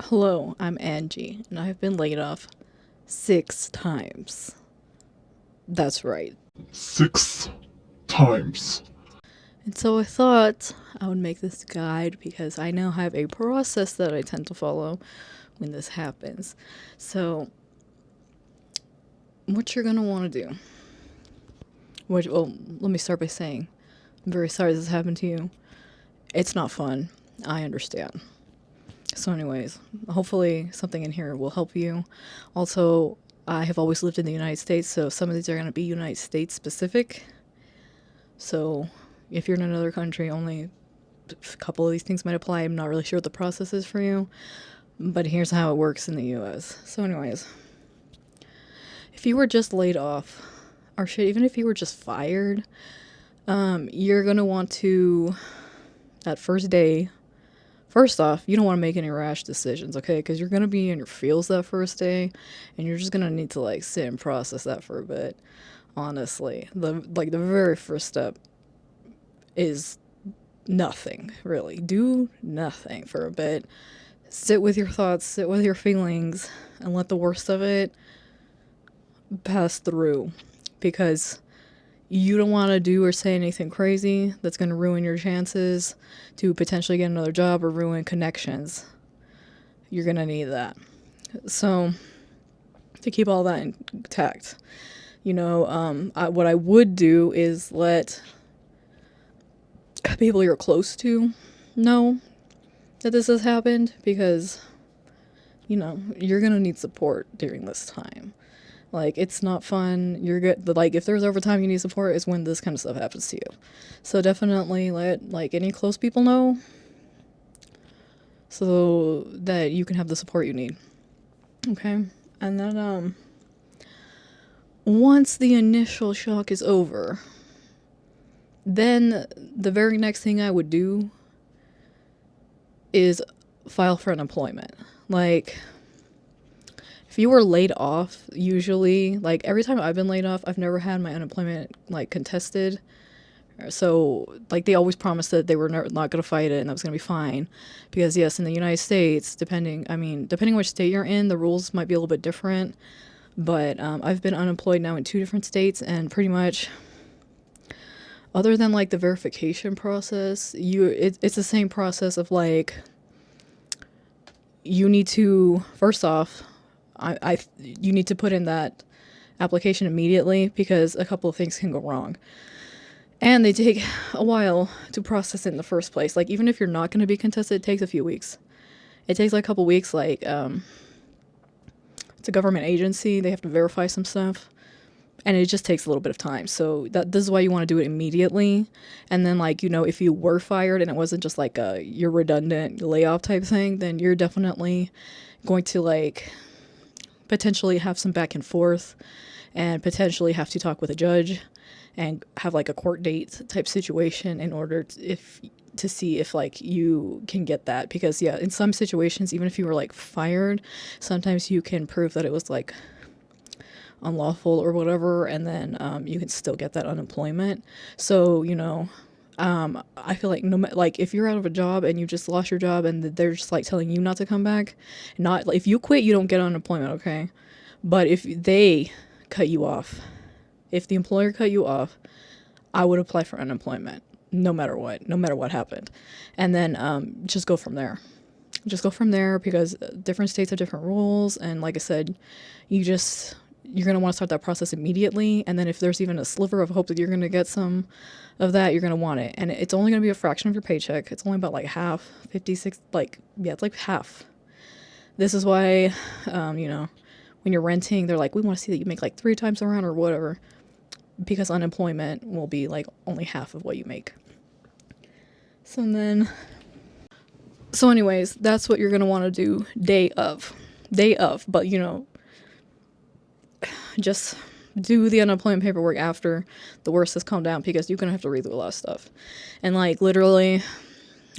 Hello, I'm Angie, and I have been laid off 6 times. That's right. 6 times. And so I thought I would make this guide because I now have a process that I tend to follow when this happens. So, what you're gonna want to do? Well, let me start by saying, I'm very sorry this happened to you. It's not fun. I understand. So, anyways, hopefully something in here will help you. Also, I have always lived in the United States, so some of these are going to be United States specific. So, if you're in another country, only a couple of these things might apply. I'm not really sure what the process is for you, but here's how it works in the US. So, anyways, if you were just laid off, or shit, even if you were just fired, you're going to want to, that first day, first off, you don't want to make any rash decisions, okay? Because you're going to be in your feels that first day, and you're just going to need to, like, sit and process that for a bit. Honestly, the very first step is nothing, really. Do nothing for a bit. Sit with your thoughts, sit with your feelings, and let the worst of it pass through. Because you don't want to do or say anything crazy that's going to ruin your chances to potentially get another job or ruin connections. You're going to need that. So, to keep all that intact, what I would do is let people you're close to know that this has happened because, you're going to need support during this time. Like, it's not fun. You're good. Like, if there's overtime you need support, is when this kind of stuff happens to you. So definitely let, like, any close people know so that you can have the support you need. Okay? And then, once the initial shock is over, then the very next thing I would do is file for unemployment. Like, if you were laid off, usually, like, every time I've been laid off, I've never had my unemployment, like, contested. So, like, they always promised that they were not going to fight it and that was going to be fine. Because, yes, in the United States, depending which state you're in, the rules might be a little bit different. But I've been unemployed now in 2 different states, and pretty much, other than, like, the verification process, it's the same process of, like, you need to, first off, you need to put in that application immediately because a couple of things can go wrong. And they take a while to process it in the first place. Like, even if you're not going to be contested, it takes a few weeks. It takes like a couple weeks. Like, it's a government agency. They have to verify some stuff. And it just takes a little bit of time. So this is why you want to do it immediately. And then, like, if you were fired and it wasn't just like your redundant layoff type thing, then you're definitely going to, like, potentially have some back and forth and potentially have to talk with a judge and have like a court date type situation in order to see if like you can get that. Because yeah, in some situations, even if you were like fired, sometimes you can prove that it was like unlawful or whatever, and then you can still get that unemployment. So I feel like like if you're out of a job and you just lost your job and they're just like telling you not to come back, not like, if you quit, you don't get unemployment, okay? But if they cut you off, if the employer cut you off, I would apply for unemployment no matter what happened, and then just go from there. Just go from there because different states have different rules, and like I said, you're going to want to start that process immediately. And then if there's even a sliver of hope that you're going to get some of that, you're going to want it. And it's only going to be a fraction of your paycheck. It's only about like half, 56, like, yeah, it's like half. This is why, when you're renting, they're like, we want to see that you make like 3 times around or whatever, because unemployment will be like only half of what you make. So anyways, that's what you're going to want to do day of, but just do the unemployment paperwork after the worst has calmed down, because you're going to have to read through a lot of stuff. And like, literally,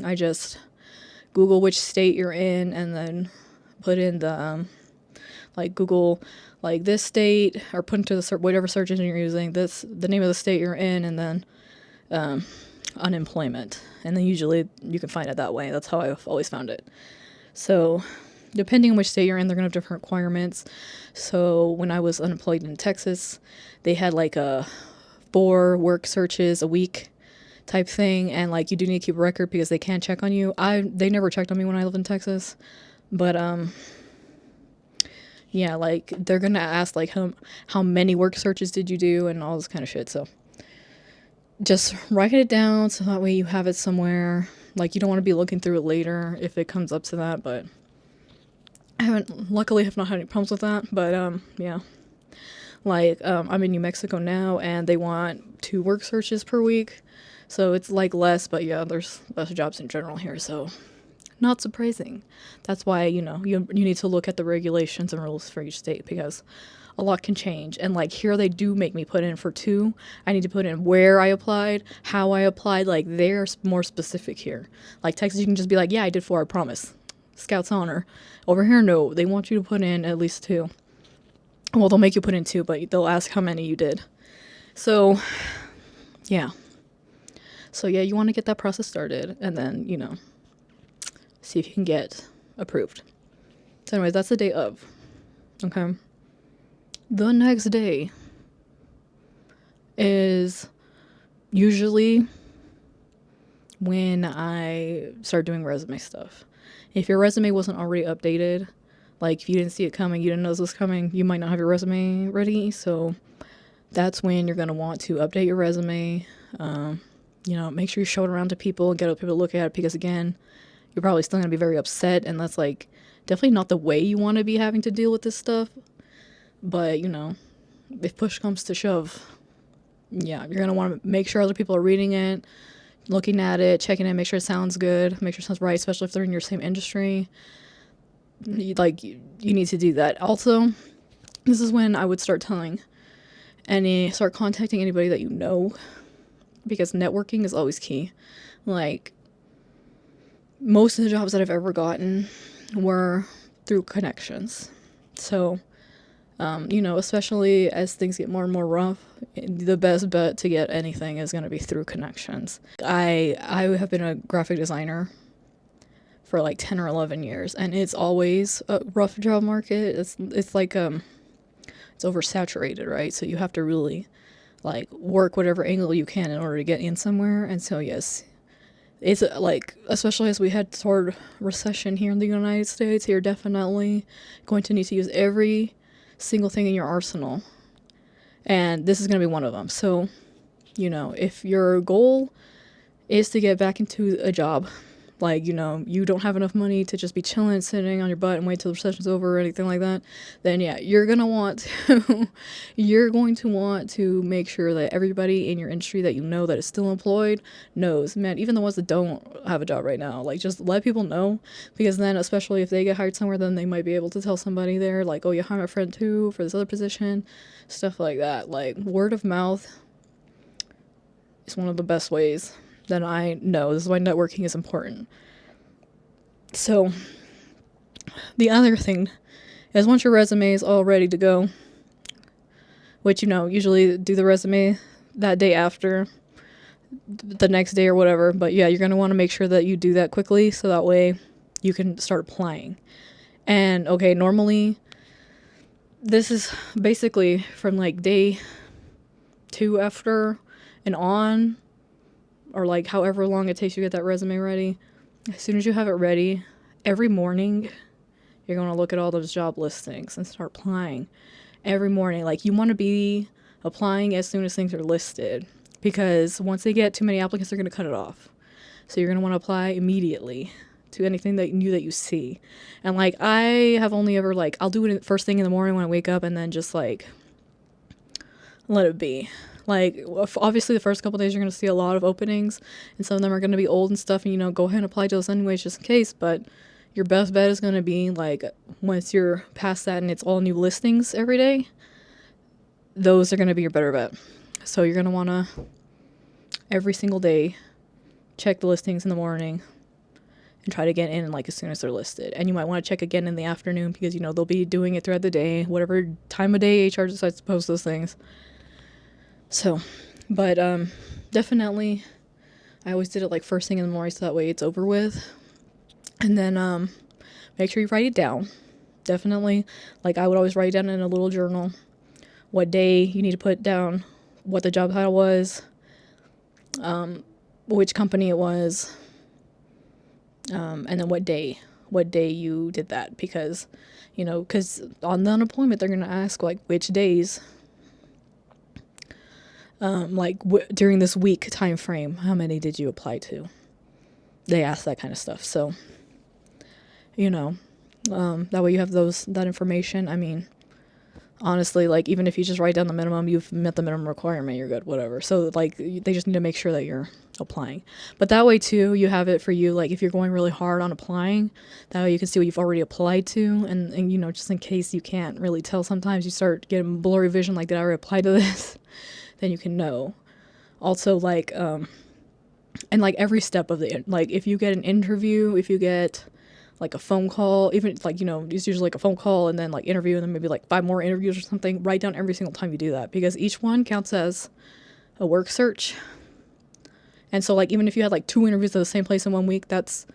I just Google which state you're in and then put in the, like, Google, like, this state, or put into the whatever search engine you're using, the name of the state you're in, and then unemployment. And then usually you can find it that way. That's how I've always found it. So depending on which state you're in, they're gonna have different requirements. So when I was unemployed in Texas, they had like a 4 work searches a week type thing, and like you do need to keep a record because they can check on you. They never checked on me when I lived in Texas, but yeah, like they're gonna ask like how many work searches did you do and all this kind of shit. So just write it down so that way you have it somewhere. Like you don't want to be looking through it later if it comes up to that, but luckily have not had any problems with that. But yeah, like I'm in New Mexico now and they want 2 work searches per week, so it's like less, but yeah, there's less jobs in general here, so not surprising. That's why, you need to look at the regulations and rules for each state because a lot can change. And like here they do make me put in for 2. I need to put in where I applied, how I applied, like they're more specific here. Like Texas, you can just be like, yeah, I did 4, I promise. Scout's honor. Over here, no, they want you to put in at least 2. Well, they'll make you put in 2, but they'll ask how many you did. So, yeah. So yeah, you want to get that process started and then, see if you can get approved. So anyways, that's the day of. Okay. The next day is usually when I start doing resume stuff. If your resume wasn't already updated, like if you didn't see it coming, you didn't know this was coming, you might not have your resume ready. So that's when you're going to want to update your resume. Make sure you show it around to people and get other people to look at it because again, you're probably still going to be very upset and that's like definitely not the way you want to be having to deal with this stuff. But, if push comes to shove, yeah, you're going to want to make sure other people are reading it, looking at it, checking it, make sure it sounds good, make sure it sounds right, especially if they're in your same industry. You need to do that. Also, this is when I would start start contacting anybody that you know, because networking is always key. Like, most of the jobs that I've ever gotten were through connections. So, especially as things get more and more rough, the best bet to get anything is going to be through connections. I have been a graphic designer for like 10 or 11 years, and it's always a rough job market. It's like, it's oversaturated, right? So you have to really like work whatever angle you can in order to get in somewhere. And so, yes, it's like, especially as we head toward recession here in the United States, you're definitely going to need to use every single thing in your arsenal, and this is going to be one of them. So, if your goal is to get back into a job, like, you don't have enough money to just be chilling, sitting on your butt and wait till the recession's over or anything like that, then yeah, you're going to want to make sure that everybody in your industry that that is still employed knows, man, even the ones that don't have a job right now, like just let people know, because then especially if they get hired somewhere, then they might be able to tell somebody there, like, oh, you hired my friend too for this other position, stuff like that. Like word of mouth is one of the best ways that I know. This is why networking is important. So the other thing is once your resume is all ready to go, which, usually do the resume that day after, the next day or whatever. But yeah, you're going to want to make sure that you do that quickly so that way you can start applying. And okay, normally this is basically from like day 2 after and on, or like however long it takes you to get that resume ready. As soon as you have it ready, every morning you're going to look at all those job listings and start applying every morning. Like you want to be applying as soon as things are listed, because once they get too many applicants, they're going to cut it off. So you're going to want to apply immediately to anything that you see. And like I have only ever I'll do it first thing in the morning when I wake up and then just like let it be. Like, obviously the first couple days you're going to see a lot of openings, and some of them are going to be old and stuff, and, go ahead and apply to those anyways just in case, but your best bet is going to be, like, once you're past that and it's all new listings every day, those are going to be your better bet. So you're going to want to, every single day, check the listings in the morning and try to get in, like, as soon as they're listed. And you might want to check again in the afternoon because, they'll be doing it throughout the day, whatever time of day HR decides to post those things. So, but definitely I always did it like first thing in the morning so that way it's over with. And then make sure you write it down. Definitely, like I would always write down in a little journal what day you need to put down, what the job title was, which company it was, and then what day you did that, because because on the unemployment they're going to ask like which days, like during this week time frame, how many did you apply to. They ask that kind of stuff. So that way you have that information. I mean, honestly, like even if you just write down the minimum, you've met the minimum requirement, you're good, whatever. So like they just need to make sure that you're applying. But that way too, you have it for you, like if you're going really hard on applying, that way you can see what you've already applied to, and just in case you can't really tell, sometimes you start getting blurry vision, like did I already apply to this? Then you can know. Also, like and like every step of like if you get an interview, if you get like a phone call, even like it's usually like a phone call and then like interview and then maybe like 5 more interviews or something, write down every single time you do that, because each one counts as a work search. And so like even if you had like 2 interviews at the same place in 1 week, that's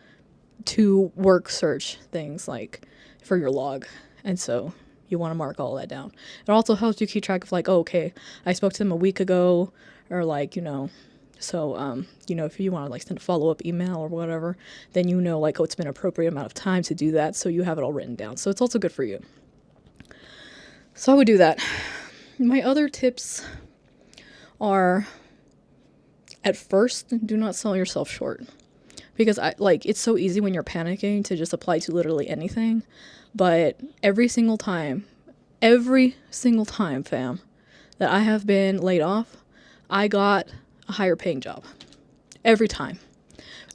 2 work search things like for your log. And so you want to mark all that down. It also helps you keep track of like, oh, okay, I spoke to them a week ago, or like so if you want to like send a follow-up email or whatever, then like, oh, it's been an appropriate amount of time to do that, so you have it all written down. So it's also good for you. So I would do that. My other tips are, at first, do not sell yourself short, because it's so easy when you're panicking to just apply to literally anything. But every single time, fam, that I have been laid off, I got a higher paying job. Every time.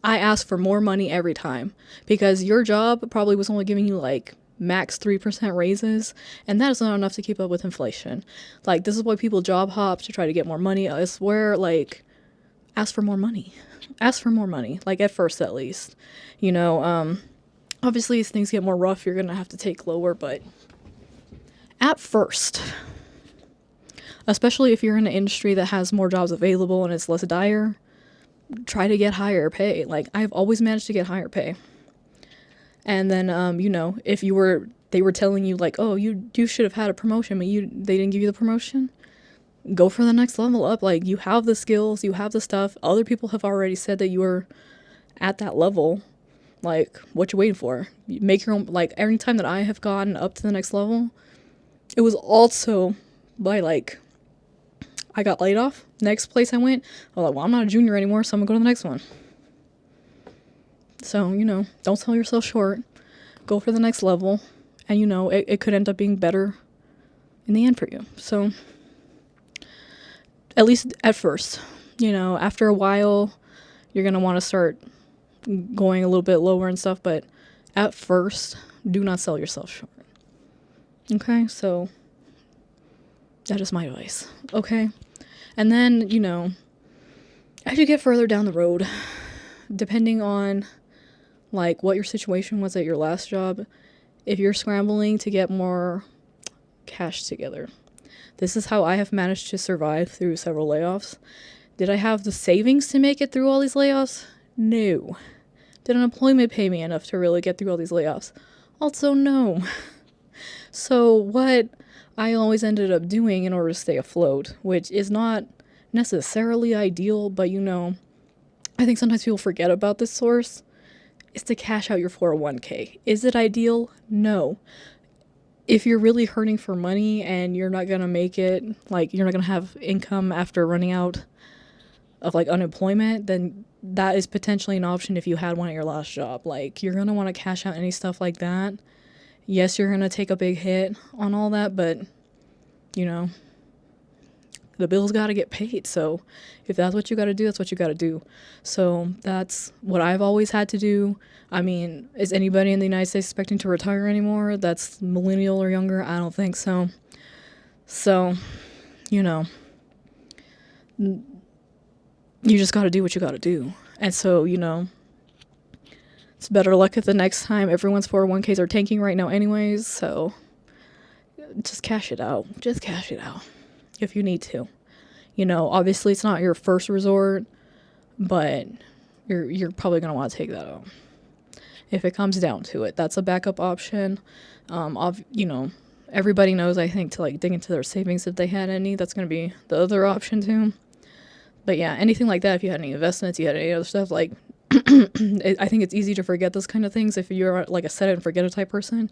I asked for more money every time, because your job probably was only giving you like max 3% raises, and that is not enough to keep up with inflation. Like, this is why people job hop, to try to get more money. I swear, like, ask for more money. Ask for more money, like at first at least. Obviously as things get more rough, you're gonna have to take lower, but at first, especially if you're in an industry that has more jobs available and it's less dire, try to get higher pay. Like, I've always managed to get higher pay. And then if they were telling you like, oh, you should have had a promotion, but they didn't give you the promotion, go for the next level up. Like, you have the skills, you have the stuff. Other people have already said that you are at that level. Like, what you waiting for? You make your own. Like, every time that I have gotten up to the next level, it was also by like, I got laid off. Next place I went, I was like, well, I'm not a junior anymore, so I'm gonna go to the next one. So, don't sell yourself short. Go for the next level. And, it could end up being better in the end for you. So, at least at first, after a while, you're going to want to start going a little bit lower and stuff. But at first, do not sell yourself short. Okay? So, that is my advice. Okay? And then, as you get further down the road, depending on like what your situation was at your last job, if you're scrambling to get more cash together, this is how I have managed to survive through several layoffs. Did I have the savings to make it through all these layoffs? No. Did unemployment pay me enough to really get through all these layoffs? Also no. So what I always ended up doing in order to stay afloat, which is not necessarily ideal, but I think sometimes people forget about this source, is to cash out your 401k. Is it ideal? No. If you're really hurting for money and you're not going to make it, like you're not going to have income after running out of like unemployment, then that is potentially an option if you had one at your last job. Like, you're going to want to cash out any stuff like that. Yes, you're going to take a big hit on all that, but the bills got to get paid. So if that's what you got to do, that's what you got to do. So that's what I've always had to do. I mean, is anybody in the United States expecting to retire anymore that's millennial or younger? I don't think so. So, you just got to do what you got to do. And so, it's better luck at the next time. Everyone's 401ks are tanking right now anyways. So just cash it out. Just cash it out if you need to. Obviously it's not your first resort, but you're probably going to want to take that out. if it comes down to it. That's a backup option. Everybody knows, I think, to like dig into their savings if they had any. That's going to be the other option too. But yeah, anything like that, if you had any investments, you had any other stuff, like, I think it's easy to forget those kind of things if you're like a set it and forget it type person.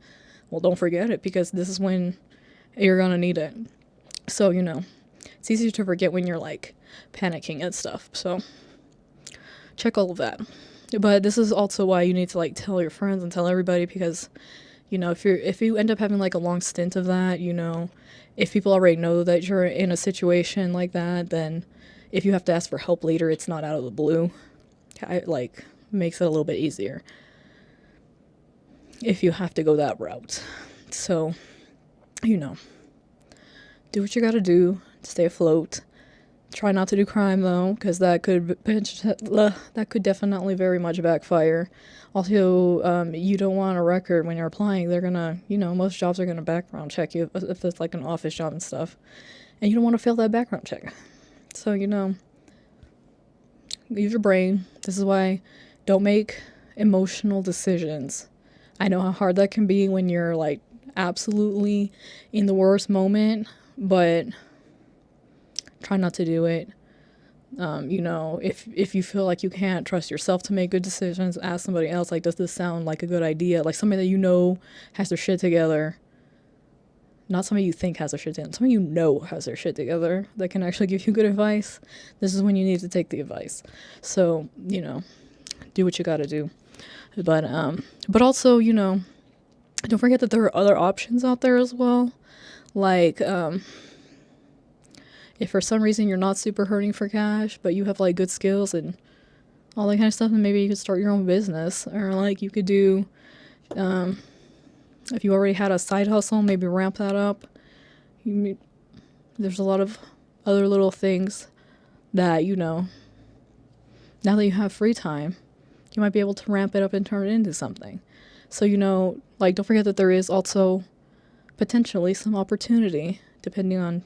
Well, don't forget it, because this is when you're going to need it. So, it's easy to forget when you're like panicking and stuff. So check all of that. But this is also why you need to like tell your friends and tell everybody, because if you end up having like a long stint of that, if people already know that you're in a situation like that, then if you have to ask for help later, it's not out of the blue. It like makes it a little bit easier if you have to go that route. So, do what you gotta do to stay afloat. Try not to do crime though, because that could definitely very much backfire. Also, you don't want a record when you're applying. They're gonna, most jobs are gonna background check you if it's like an office job and stuff, and you don't want to fail that background check. So use your brain. This is why don't make emotional decisions. I know how hard that can be when you're like absolutely in the worst moment, but try not to do it. If you feel like you can't trust yourself to make good decisions, ask somebody else, like, does this sound like a good idea? Like somebody that has their shit together. Not somebody you think has their shit together. Somebody has their shit together that can actually give you good advice. This is when you need to take the advice. So, do what you gotta do. But also, don't forget that there are other options out there as well. Like, if for some reason you're not super hurting for cash, but you have like good skills and all that kind of stuff, then maybe you could start your own business. Or like you could do, if you already had a side hustle, maybe ramp that up. There's a lot of other little things that, now that you have free time, you might be able to ramp it up and turn it into something. So, like, don't forget that there is also potentially some opportunity, depending on,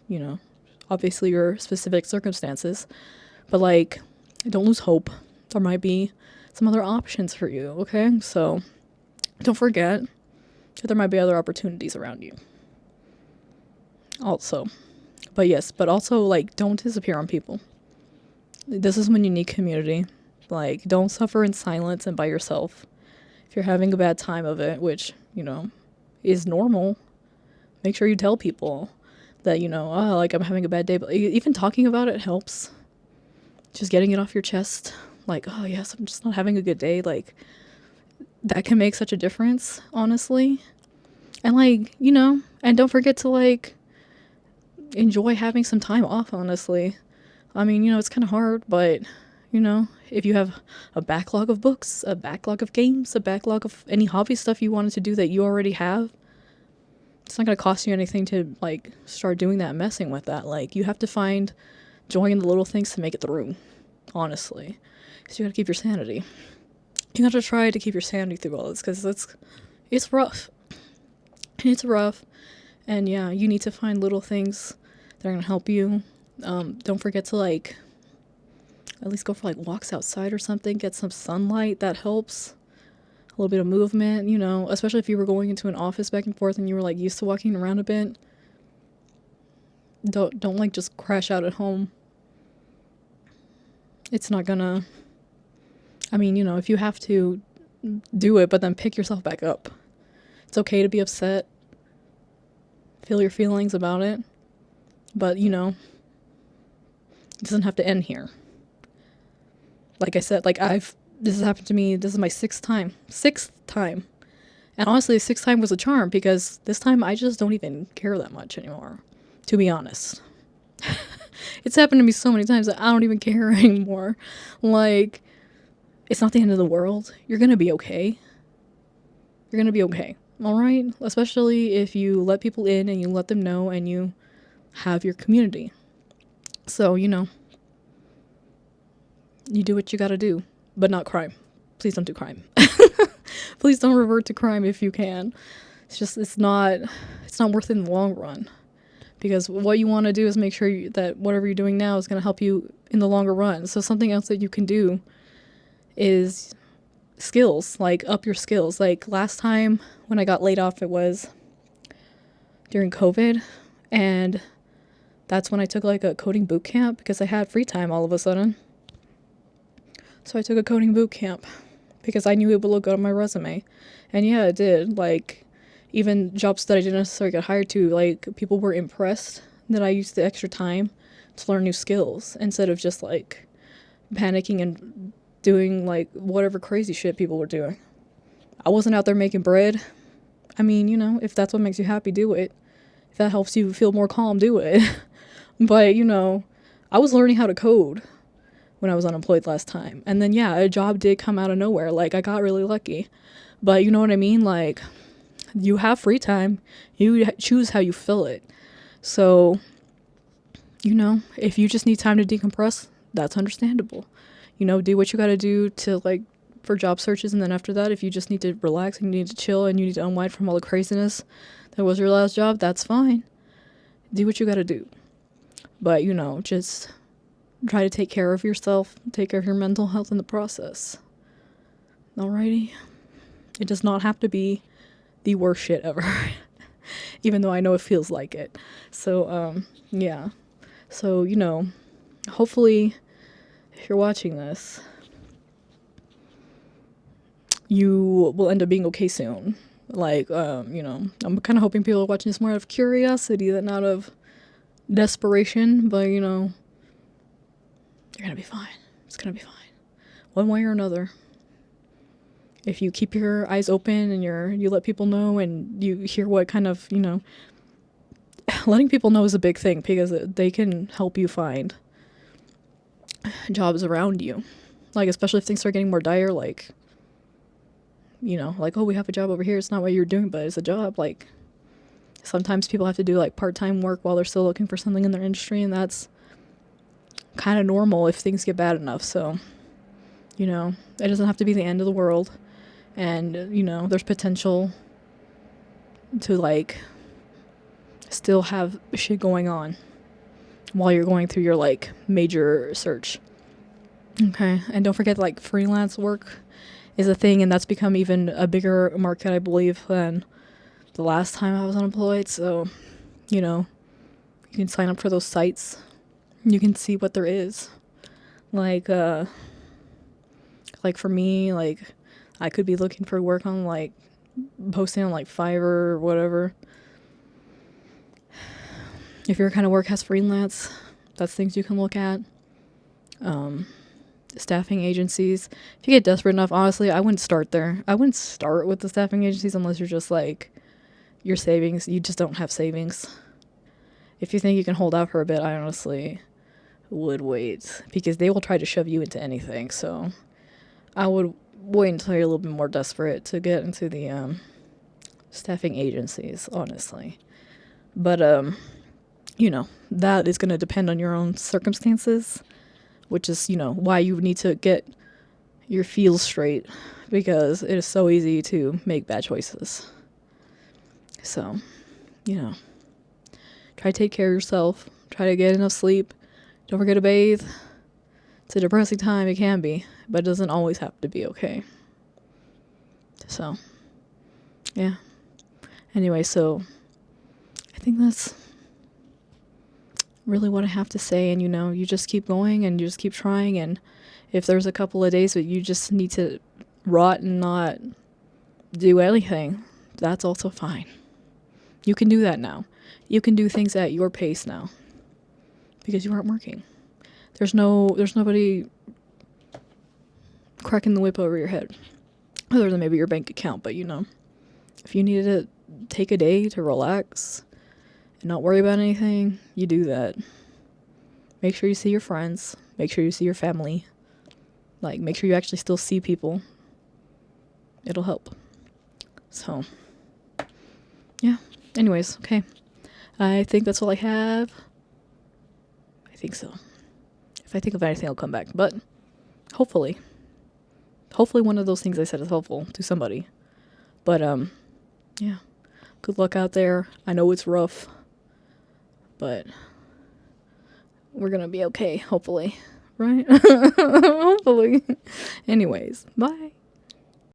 obviously your specific circumstances. But, like, don't lose hope. There might be some other options for you, okay? So, don't forget that there might be other opportunities around you. Also. But also, like, don't disappear on people. This is when you need community. Like, don't suffer in silence and by yourself. If you're having a bad time of it, which, is normal, make sure you tell people that, like, I'm having a bad day. But even talking about it helps. Just getting it off your chest. Like, oh, yes, I'm just not having a good day. Like, that can make such a difference, honestly. And, like, and don't forget to, like, enjoy having some time off, honestly. I mean, it's kind of hard, but, if you have a backlog of books, a backlog of games, a backlog of any hobby stuff you wanted to do that you already have, it's not going to cost you anything to, like, start doing that, messing with that. Like, you have to find joy in the little things to make it through, honestly. Because you got to keep your sanity. You got to try to keep your sanity through all this, because it's rough. It's rough. And, yeah, you need to find little things that are going to help you. Don't forget to, like, at least go for, like, walks outside or something. Get some sunlight. That helps. A little bit of movement, especially if you were going into an office back and forth and you were, like, used to walking around a bit. Don't like, just crash out at home. It's not gonna... I mean, if you have to, do it, but then pick yourself back up. It's okay to be upset. Feel your feelings about it. But, it doesn't have to end here. Like I said, like, this has happened to me, this is my sixth time. And honestly, the sixth time was a charm, because this time I just don't even care that much anymore, to be honest. It's happened to me so many times that I don't even care anymore. Like, it's not the end of the world. You're gonna be okay. You're gonna be okay, alright? Especially if you let people in and you let them know and you have your community. So, you do what you gotta do, but not crime. Please don't do crime. Please don't revert to crime if you can. It's not worth it in the long run. Because what you want to do is make sure that whatever you're doing now is going to help you in the longer run. So something else that you can do is skills, like up your skills. Like last time when I got laid off, it was during COVID, and that's when I took like a coding boot camp because I had free time all of a sudden. So I took a coding boot camp because I knew it would look good on my resume. And yeah, it did. Like, even jobs that I didn't necessarily get hired to, like, people were impressed that I used the extra time to learn new skills instead of just, like, panicking and doing, like, whatever crazy shit people were doing. I wasn't out there making bread. I mean, you know, if that's what makes you happy, do it. If that helps you feel more calm, do it. But, you know, I was learning how to code when I was unemployed last time. And then, yeah, a job did come out of nowhere. Like, I got really lucky. But you know what I mean? Like, you have free time. You choose how you fill it. So, you know, if you just need time to decompress, that's understandable. You know, do what you got to do to, like, for job searches. And then after that, if you just need to relax and you need to chill and you need to unwind from all the craziness that was your last job, that's fine. Do what you got to do. But, you know, just try to take care of yourself, take care of your mental health in the process. Alrighty? It does not have to be the worst shit ever, even though I know it feels like it. So, yeah. So, you know, hopefully, if you're watching this, you will end up being okay soon. Like, you know, I'm kind of hoping people are watching this more out of curiosity than out of desperation, but, you know, you're gonna be fine. It's gonna be fine. One way or another. If you keep your eyes open and you let people know and you hear what kind of, you know, letting people know is a big thing because they can help you find jobs around you. Like, especially if things start getting more dire, like, you know, like, oh, we have a job over here. It's not what you're doing, but it's a job. Like, sometimes people have to do, like, part-time work while they're still looking for something in their industry, and that's kind of normal if things get bad enough. So, you know, it doesn't have to be the end of the world. And, you know, there's potential to, like, still have shit going on while you're going through your, like, major search. Okay. And don't forget, like, freelance work is a thing, and that's become even a bigger market, I believe, than the last time I was unemployed. So, you know, you can sign up for those sites. You can see what there is. Like for me, like, I could be looking for work on, like, posting on, like, Fiverr or whatever. If your kind of work has freelance, that's things you can look at. Staffing agencies. If you get desperate enough, honestly, I wouldn't start there. I wouldn't start with the staffing agencies unless you're just, like, your savings. You just don't have savings. If you think you can hold out for a bit, I honestly would wait. Because they will try to shove you into anything, so I would wait until you're a little bit more desperate to get into the staffing agencies, honestly. But you know, that is going to depend on your own circumstances, which is, you know, why you need to get your feels straight, because it is so easy to make bad choices. So, you know, try to take care of yourself, try to get enough sleep, don't forget to bathe. It's a depressing time, it can be, but it doesn't always have to be, okay? So, yeah. Anyway, so I think that's really what I have to say. And, you know, you just keep going and you just keep trying. And if there's a couple of days that you just need to rot and not do anything, that's also fine. You can do that now. You can do things at your pace now because you aren't working. There's nobody cracking the whip over your head other than maybe your bank account. But, you know, if you needed to take a day to relax and not worry about anything, you do that. Make sure you see your friends. Make sure you see your family. Like, make sure you actually still see people. It'll help. So, yeah. Anyways, okay. I think that's all I have. I think so. If I think of anything, I'll come back. But hopefully one of those things I said is helpful to somebody. But, yeah. Good luck out there. I know it's rough, but we're gonna be okay, hopefully. Right? Hopefully. Anyways, bye.